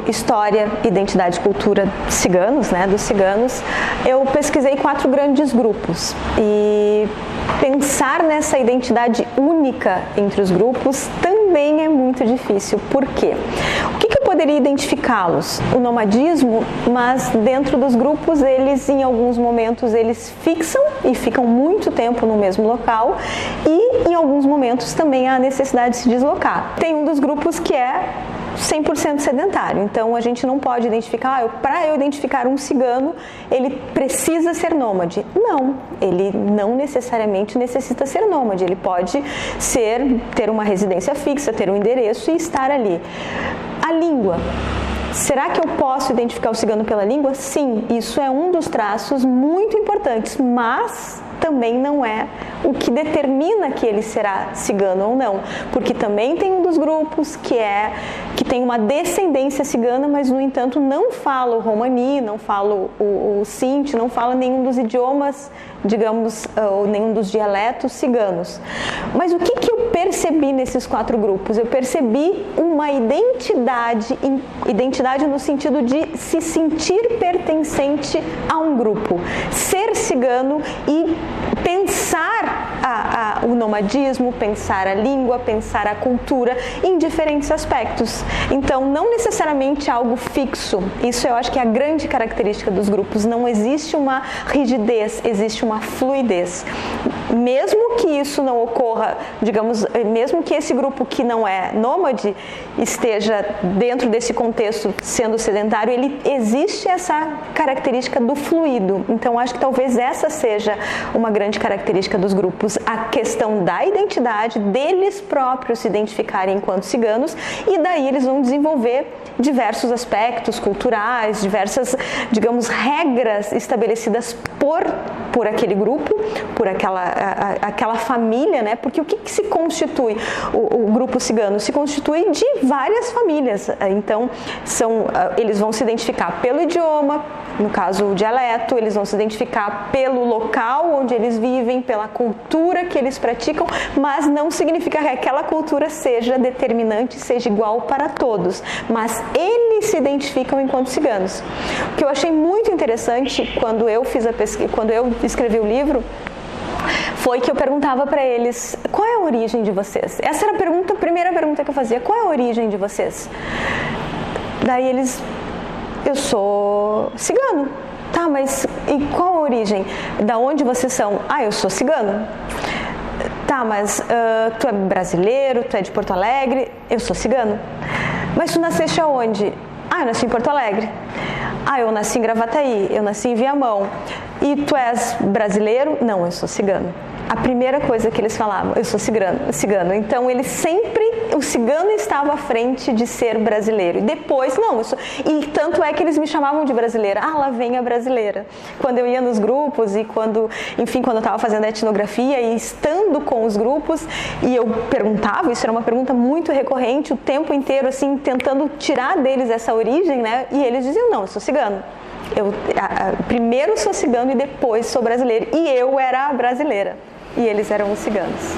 livro História, Identidade e Cultura Ciganos, né, dos ciganos, eu pesquisei 4 grandes grupos e pensar nessa identidade única entre os grupos também é muito difícil. Por quê? O que eu poderia identificá-los? O nomadismo, mas dentro dos grupos eles, em alguns momentos, eles fixam e ficam muito tempo no mesmo local e em alguns momentos também há a necessidade de se deslocar. Tem um dos grupos que é 100% sedentário, então a gente não pode identificar, para eu identificar um cigano, ele precisa ser nômade. Não, ele não necessariamente necessita ser nômade, ele pode ter uma residência fixa, ter um endereço e estar ali. A língua. Será que eu posso identificar o cigano pela língua? Sim, isso é um dos traços muito importantes, mas também não é o que determina que ele será cigano ou não, porque também tem um dos grupos que tem uma descendência cigana, mas no entanto não fala o romani, não fala o sinti, não fala nenhum dos idiomas, digamos, ou nenhum dos dialetos ciganos. Mas o que eu percebi nesses 4 grupos? Eu percebi uma identidade no sentido de se sentir pertencente a um grupo, ser cigano e pensar o nomadismo, pensar a língua, pensar a cultura em diferentes aspectos. Então, não necessariamente algo fixo. Isso eu acho que é a grande característica dos grupos. Não existe uma rigidez, existe uma fluidez. Mesmo que isso não ocorra, digamos, mesmo que esse grupo que não é nômade esteja dentro desse contexto sendo sedentário, existe essa característica do fluido. Então, acho que talvez essa seja uma grande característica dos grupos, a questão da identidade, deles próprios se identificarem enquanto ciganos, e daí eles vão desenvolver diversos aspectos culturais, diversas, digamos, regras estabelecidas por aquele grupo, por aquela família, né? Porque o que se constitui o grupo cigano? Se constitui de várias famílias. Então, eles vão se identificar pelo idioma, no caso o dialeto, eles vão se identificar pelo local onde eles vivem, pela cultura que eles praticam, mas não significa que aquela cultura seja determinante, seja igual para todos, mas eles se identificam enquanto ciganos. O que eu achei muito interessante quando eu fiz a pesquisa, quando eu escrevi o livro, foi que eu perguntava para eles: qual é a origem de vocês? Essa era a primeira pergunta que eu fazia: qual é a origem de vocês? Daí eles: eu sou cigano. Tá, mas e qual a origem? Da onde vocês são? Ah, eu sou cigano. Tá, mas tu é brasileiro, tu é de Porto Alegre? Eu sou cigano. Mas tu nasceste aonde? Ah, eu nasci em Porto Alegre. Ah, eu nasci em Gravataí, eu nasci em Viamão. E tu és brasileiro? Não, eu sou cigano. A primeira coisa que eles falavam: eu sou cigano. Então, o cigano estava à frente de ser brasileiro. E depois, não, e tanto é que eles me chamavam de brasileira. Ah, lá vem a brasileira. Quando eu ia nos grupos e quando eu estava fazendo a etnografia e estando com os grupos, e eu perguntava, isso era uma pergunta muito recorrente, o tempo inteiro, assim, tentando tirar deles essa origem, né? E eles diziam: não, eu sou cigano. Eu primeiro sou cigano e depois sou brasileiro. E eu era a brasileira. E eles eram os ciganos.